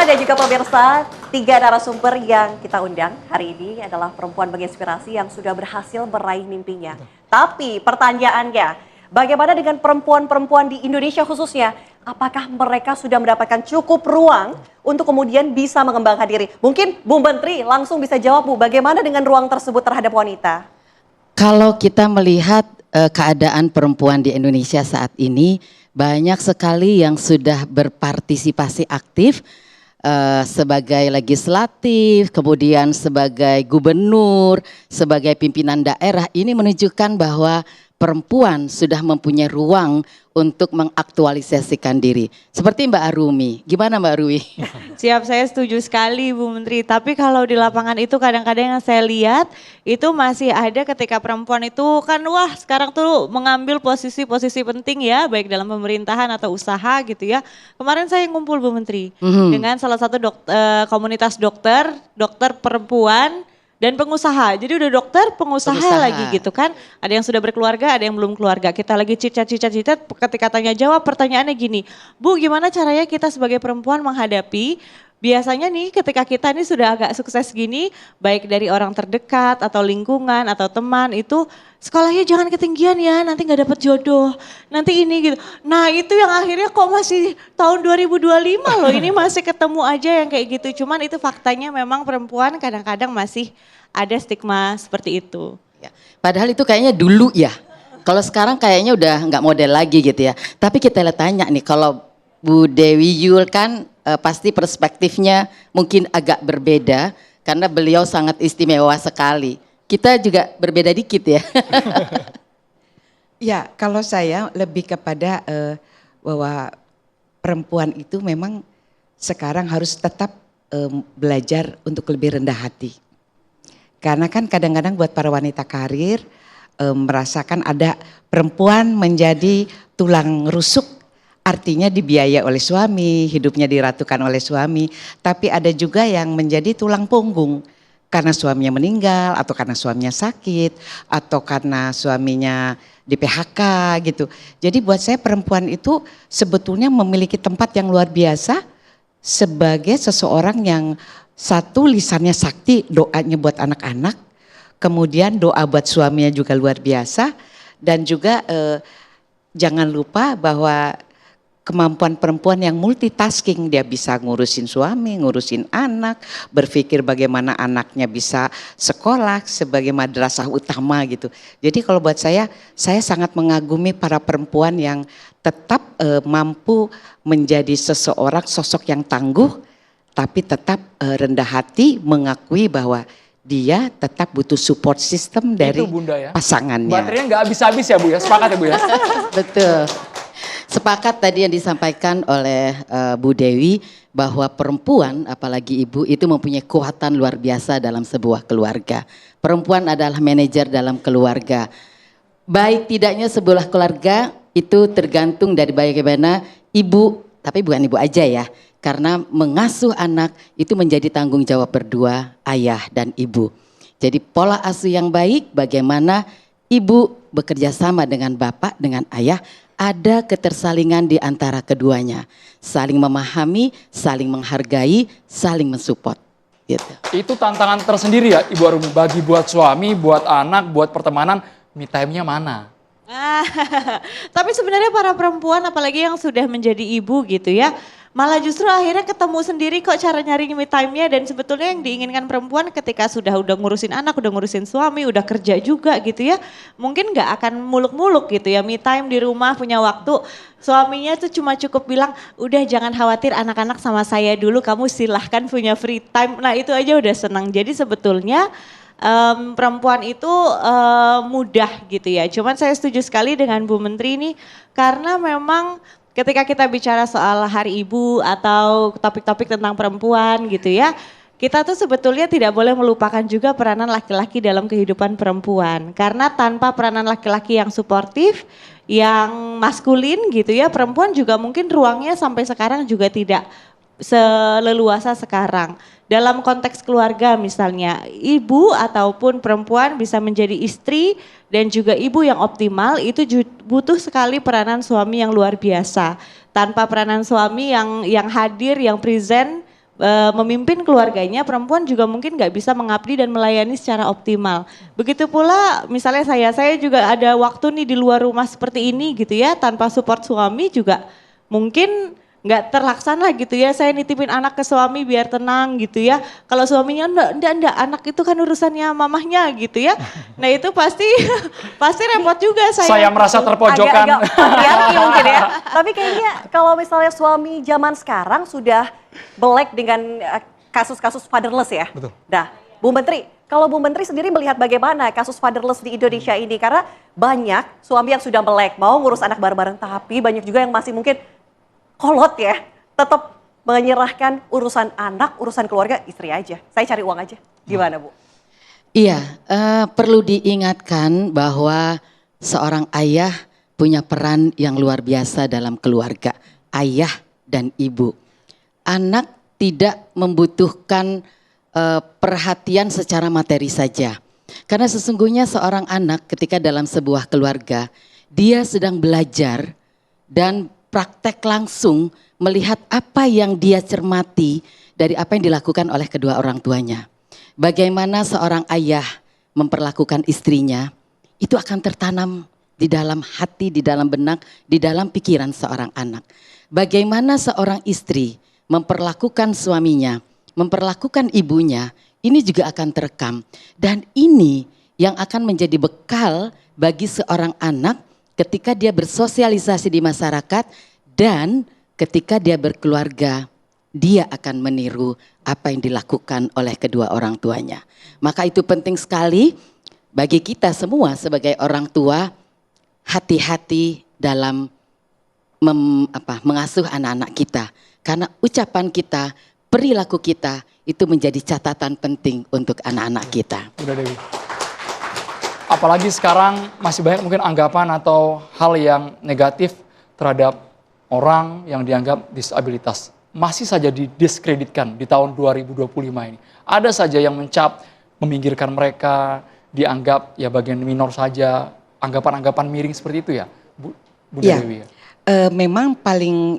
dan juga pemirsa, 3 narasumber yang kita undang hari ini adalah perempuan menginspirasi yang sudah berhasil meraih mimpinya. Tapi pertanyaannya, bagaimana dengan perempuan-perempuan di Indonesia khususnya? Apakah mereka sudah mendapatkan cukup ruang untuk kemudian bisa mengembangkan diri? Mungkin Bu Menteri langsung bisa jawab Bu, bagaimana dengan ruang tersebut terhadap wanita? Kalau kita melihat keadaan perempuan di Indonesia saat ini, banyak sekali yang sudah berpartisipasi aktif sebagai legislatif, kemudian sebagai gubernur, sebagai pimpinan daerah. Ini menunjukkan bahwa perempuan sudah mempunyai ruang untuk mengaktualisasikan diri. Seperti Mbak Arumi, gimana Mbak Arumi? Siap, saya setuju sekali Bu Menteri. Tapi kalau di lapangan itu kadang-kadang yang saya lihat itu masih ada ketika perempuan itu kan wah sekarang tuh mengambil posisi-posisi penting ya, baik dalam pemerintahan atau usaha gitu ya. Kemarin saya ngumpul Bu Menteri dengan salah satu komunitas dokter perempuan dan pengusaha. Jadi udah dokter, pengusaha lagi gitu kan. Ada yang sudah berkeluarga, ada yang belum keluarga. Kita lagi cicat-cicat ketika tanya jawab pertanyaannya gini. Bu, gimana caranya kita sebagai perempuan menghadapi biasanya nih ketika kita nih sudah agak sukses gini, baik dari orang terdekat atau lingkungan atau teman itu sekolahnya jangan ketinggian ya, nanti nggak dapet jodoh, nanti ini gitu. Nah itu yang akhirnya kok masih tahun 2025 loh, ini masih ketemu aja yang kayak gitu. Cuman itu faktanya memang perempuan kadang-kadang masih ada stigma seperti itu. Ya, padahal itu kayaknya dulu ya, kalau sekarang kayaknya udah nggak model lagi gitu ya. Tapi kita tanya nih, kalau Bu Dewi Yul kan pasti perspektifnya mungkin agak berbeda karena beliau sangat istimewa sekali. Kita juga berbeda dikit ya. Ya, kalau saya lebih kepada bahwa perempuan itu memang sekarang harus tetap belajar untuk lebih rendah hati. Karena kan kadang-kadang buat para wanita karir merasakan ada perempuan menjadi tulang rusuk. Artinya dibiayai oleh suami, hidupnya diratukan oleh suami. Tapi ada juga yang menjadi tulang punggung. Karena suaminya meninggal, atau karena suaminya sakit, atau karena suaminya di PHK gitu. Jadi buat saya perempuan itu sebetulnya memiliki tempat yang luar biasa. Sebagai seseorang yang satu lisannya sakti, doanya buat anak-anak. Kemudian doa buat suaminya juga luar biasa. Dan juga jangan lupa bahwa kemampuan perempuan yang multitasking, dia bisa ngurusin suami, ngurusin anak, berpikir bagaimana anaknya bisa sekolah sebagai madrasah utama gitu. Jadi kalau buat saya sangat mengagumi para perempuan yang tetap mampu menjadi seseorang sosok yang tangguh, tapi tetap rendah hati mengakui bahwa dia tetap butuh support system dari Bunda, ya? pasangannya. Baterainya nggak habis-habis ya Bu ya, sepakat ya Bu ya? Betul. Sepakat tadi yang disampaikan oleh Bu Dewi bahwa perempuan apalagi ibu itu mempunyai kekuatan luar biasa dalam sebuah keluarga. Perempuan adalah manajer dalam keluarga. Baik tidaknya sebuah keluarga itu tergantung dari bagaimana ibu, tapi bukan ibu aja ya. Karena mengasuh anak itu menjadi tanggung jawab berdua, ayah dan ibu. Jadi pola asuh yang baik bagaimana ibu bekerja sama dengan bapak, dengan ayah, ada ketersalingan di antara keduanya. Saling memahami, saling menghargai, saling mensupport. Gitu. Itu tantangan tersendiri ya Ibu Arumi, bagi buat suami, buat anak, buat pertemanan, me time-nya mana? Tapi sebenarnya para perempuan apalagi yang sudah menjadi ibu gitu ya, malah justru akhirnya ketemu sendiri kok cara nyari me time-nya. Dan sebetulnya yang diinginkan perempuan ketika udah ngurusin anak, udah ngurusin suami, udah kerja juga gitu ya, mungkin gak akan muluk-muluk gitu ya, me time di rumah punya waktu. Suaminya tuh cuma cukup bilang, udah jangan khawatir anak-anak sama saya dulu, kamu silahkan punya free time. Nah itu aja udah senang. Jadi sebetulnya perempuan itu mudah gitu ya. Cuman saya setuju sekali dengan Bu Menteri ini karena memang ketika kita bicara soal Hari Ibu atau topik-topik tentang perempuan gitu ya, kita tuh sebetulnya tidak boleh melupakan juga peranan laki-laki dalam kehidupan perempuan. Karena tanpa peranan laki-laki yang suportif, yang maskulin gitu ya, perempuan juga mungkin ruangnya sampai sekarang juga tidak seleluasa sekarang. Dalam konteks keluarga misalnya, ibu ataupun perempuan bisa menjadi istri dan juga ibu yang optimal itu butuh sekali peranan suami yang luar biasa. Tanpa peranan suami yang hadir, yang present, memimpin keluarganya, perempuan juga mungkin nggak bisa mengabdi dan melayani secara optimal. Begitu pula misalnya saya juga ada waktu nih di luar rumah seperti ini gitu ya, tanpa support suami juga mungkin nggak terlaksana gitu ya. Saya nitipin anak ke suami biar tenang gitu ya. Kalau suaminya enggak, anak itu kan urusannya mamahnya gitu ya. Nah itu pasti repot juga Saya merasa terpojokkan. Agak patriarki mungkin ya. Tapi kayaknya kalau misalnya suami zaman sekarang sudah melek dengan kasus-kasus fatherless ya. Betul. Nah, Bu Menteri, kalau Bu Menteri sendiri melihat bagaimana kasus fatherless di Indonesia ini? Karena banyak suami yang sudah melek, mau ngurus anak bareng-bareng, tapi banyak juga yang masih mungkin kolot ya, tetap menyerahkan urusan anak, urusan keluarga, istri aja. Saya cari uang aja. Gimana Bu? Iya, perlu diingatkan bahwa seorang ayah punya peran yang luar biasa dalam keluarga. Ayah dan ibu. Anak tidak membutuhkan perhatian secara materi saja. Karena sesungguhnya seorang anak ketika dalam sebuah keluarga, dia sedang belajar dan praktek langsung melihat apa yang dia cermati dari apa yang dilakukan oleh kedua orang tuanya. Bagaimana seorang ayah memperlakukan istrinya, itu akan tertanam di dalam hati, di dalam benak, di dalam pikiran seorang anak. Bagaimana seorang istri memperlakukan suaminya, memperlakukan ibunya, ini juga akan terekam. Dan ini yang akan menjadi bekal bagi seorang anak ketika dia bersosialisasi di masyarakat dan ketika dia berkeluarga, dia akan meniru apa yang dilakukan oleh kedua orang tuanya. Maka itu penting sekali bagi kita semua sebagai orang tua, hati-hati dalam mengasuh anak-anak kita. Karena ucapan kita, perilaku kita itu menjadi catatan penting untuk anak-anak kita. Bunda Dewi. Apalagi sekarang masih banyak mungkin anggapan atau hal yang negatif terhadap orang yang dianggap disabilitas. Masih saja didiskreditkan di tahun 2025 ini. Ada saja yang mencap, meminggirkan mereka, dianggap ya bagian minor saja, anggapan-anggapan miring seperti itu ya, Bunda Dewi ya. Memang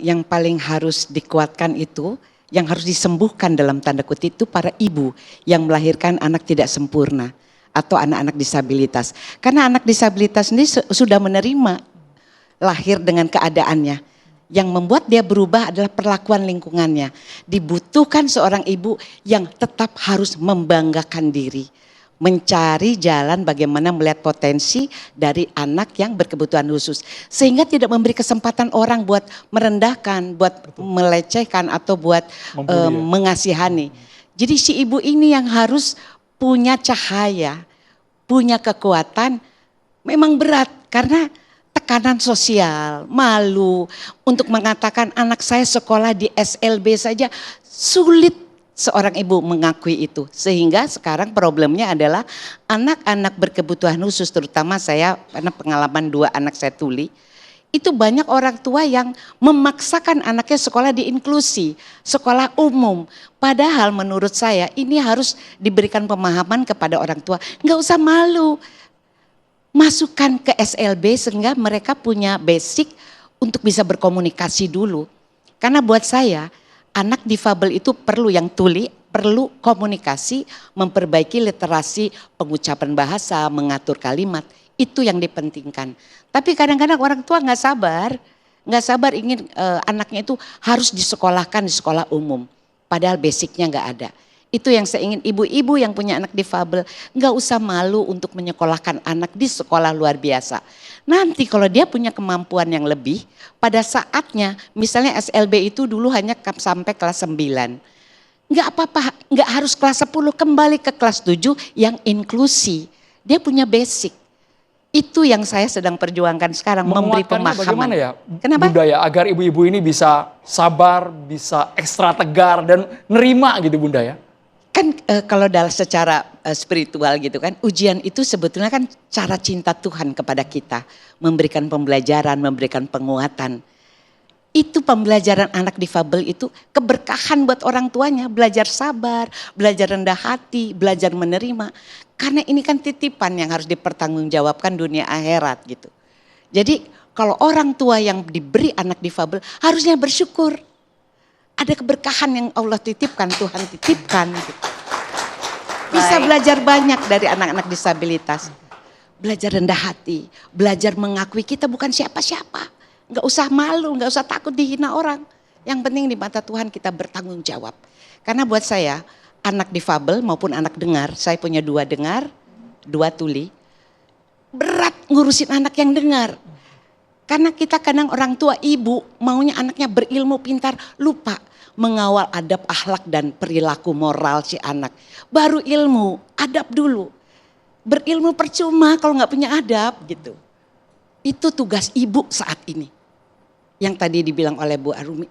yang paling harus dikuatkan itu, yang harus disembuhkan dalam tanda kutip itu para ibu yang melahirkan anak tidak sempurna atau anak-anak disabilitas. Karena anak disabilitas ini sudah menerima lahir dengan keadaannya. Yang membuat dia berubah adalah perlakuan lingkungannya. Dibutuhkan seorang ibu yang tetap harus membanggakan diri. Mencari jalan bagaimana melihat potensi dari anak yang berkebutuhan khusus. Sehingga tidak memberi kesempatan orang buat merendahkan, buat melecehkan atau buat mengasihani. Jadi si ibu ini yang harus punya cahaya, punya kekuatan, memang berat karena tekanan sosial, malu untuk mengatakan anak saya sekolah di SLB saja sulit seorang ibu mengakui itu. Sehingga sekarang problemnya adalah anak-anak berkebutuhan khusus, terutama saya karena pengalaman 2 anak saya tuli, itu banyak orang tua yang memaksakan anaknya sekolah di inklusi, sekolah umum. Padahal menurut saya ini harus diberikan pemahaman kepada orang tua, nggak usah malu. Masukkan ke SLB sehingga mereka punya basic untuk bisa berkomunikasi dulu. Karena buat saya anak difabel itu perlu yang tuli, perlu komunikasi, memperbaiki literasi pengucapan bahasa, mengatur kalimat. Itu yang dipentingkan. Tapi kadang-kadang orang tua nggak sabar ingin anaknya itu harus disekolahkan di sekolah umum. Padahal basicnya nggak ada. Itu yang saya ingin ibu-ibu yang punya anak difabel nggak usah malu untuk menyekolahkan anak di sekolah luar biasa. Nanti kalau dia punya kemampuan yang lebih, pada saatnya misalnya SLB itu dulu hanya sampai kelas 9. Nggak apa-apa, nggak harus kelas 10, kembali ke kelas 7 yang inklusi. Dia punya basic. Itu yang saya sedang perjuangkan sekarang, memberi pemahaman. Bagaimana ya, Kenapa? Bunda ya, agar ibu-ibu ini bisa sabar, bisa ekstra tegar dan nerima gitu Bunda ya. Kan kalau dalam secara spiritual gitu kan, ujian itu sebetulnya kan cara cinta Tuhan kepada kita. Memberikan pembelajaran, memberikan penguatan. Itu pembelajaran anak difabel itu keberkahan buat orang tuanya. Belajar sabar, belajar rendah hati, belajar menerima. Karena ini kan titipan yang harus dipertanggungjawabkan dunia akhirat gitu. Jadi kalau orang tua yang diberi anak difabel harusnya bersyukur. ada keberkahan yang Allah titipkan, Tuhan titipkan. Gitu. Bisa Baik. belajar banyak dari anak-anak disabilitas. Belajar rendah hati, belajar mengakui kita bukan siapa-siapa. Nggak usah malu, nggak usah takut dihina orang. Yang penting di mata Tuhan kita bertanggung jawab. Karena buat saya, anak difabel maupun anak dengar, saya punya 2 dengar, 2 tuli. Berat ngurusin anak yang dengar. Karena kita kadang orang tua ibu maunya anaknya berilmu pintar, lupa mengawal adab akhlak dan perilaku moral si anak. Baru ilmu, adab dulu. Berilmu percuma kalau nggak punya adab gitu. Itu tugas ibu saat ini. Yang tadi dibilang oleh Bu Arumi,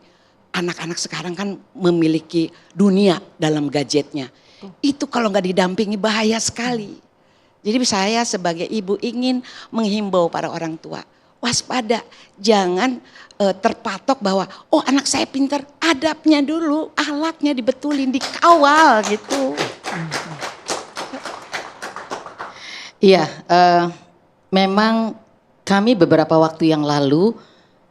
anak-anak sekarang kan memiliki dunia dalam gadgetnya. Itu kalau nggak didampingi bahaya sekali. Jadi saya sebagai ibu ingin menghimbau para orang tua, waspada, jangan terpatok bahwa oh anak saya pintar, adabnya dulu, akhlaknya dibetulin, dikawal gitu. Iya, memang kami beberapa waktu yang lalu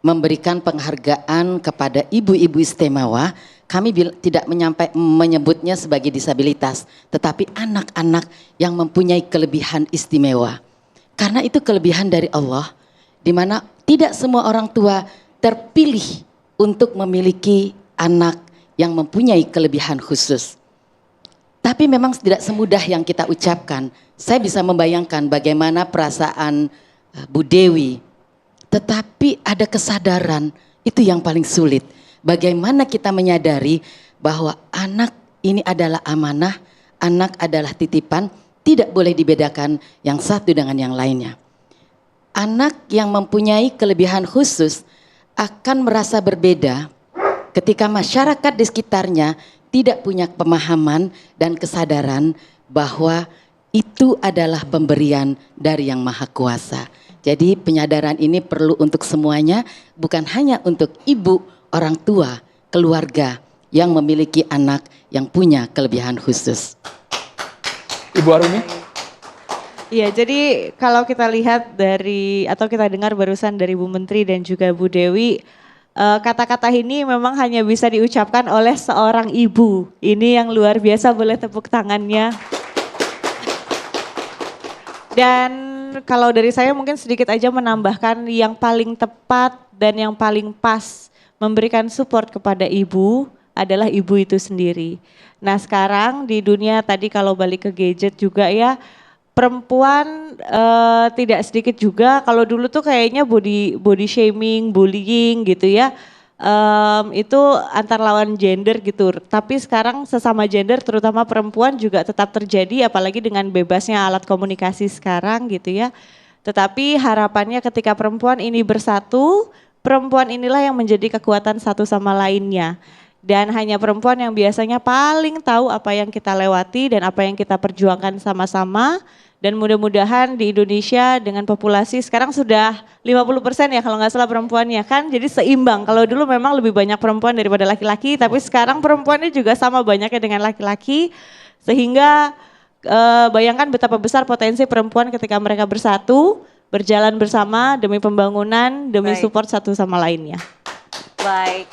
memberikan penghargaan kepada ibu-ibu istimewa. Kami tidak menyebutnya sebagai disabilitas, tetapi anak-anak yang mempunyai kelebihan istimewa. Karena itu kelebihan dari Allah, di mana tidak semua orang tua terpilih untuk memiliki anak yang mempunyai kelebihan khusus. Tapi memang tidak semudah yang kita ucapkan. Saya bisa membayangkan bagaimana perasaan Bu Dewi. Tetapi ada kesadaran, itu yang paling sulit. Bagaimana kita menyadari bahwa anak ini adalah amanah, anak adalah titipan, tidak boleh dibedakan yang satu dengan yang lainnya. Anak yang mempunyai kelebihan khusus akan merasa berbeda ketika masyarakat di sekitarnya tidak punya pemahaman dan kesadaran bahwa itu adalah pemberian dari Yang Maha Kuasa. Jadi penyadaran ini perlu untuk semuanya, bukan hanya untuk ibu, orang tua, keluarga yang memiliki anak yang punya kelebihan khusus. Ibu Arumi? Iya, jadi kalau kita lihat dari atau kita dengar barusan dari Bu Menteri dan juga Bu Dewi, kata-kata ini memang hanya bisa diucapkan oleh seorang ibu. Ini yang luar biasa, boleh tepuk tangannya. Dan kalau dari saya mungkin sedikit aja menambahkan yang paling tepat dan yang paling pas memberikan support kepada ibu adalah ibu itu sendiri. Nah sekarang di dunia tadi kalau balik ke gadget juga ya, perempuan tidak sedikit juga, kalau dulu tuh kayaknya body shaming, bullying gitu ya. Itu antar lawan gender gitu. Tapi sekarang sesama gender terutama perempuan juga tetap terjadi, apalagi dengan bebasnya alat komunikasi sekarang gitu ya. Tetapi harapannya ketika perempuan ini bersatu, perempuan inilah yang menjadi kekuatan satu sama lainnya. Dan hanya perempuan yang biasanya paling tahu apa yang kita lewati dan apa yang kita perjuangkan sama-sama. Dan mudah-mudahan di Indonesia dengan populasi sekarang sudah 50% ya kalau nggak salah perempuannya kan. Jadi seimbang, kalau dulu memang lebih banyak perempuan daripada laki-laki. Tapi sekarang perempuannya juga sama banyaknya dengan laki-laki. Sehingga bayangkan betapa besar potensi perempuan ketika mereka bersatu, berjalan bersama demi pembangunan, demi Baik. support satu sama lainnya. Baik.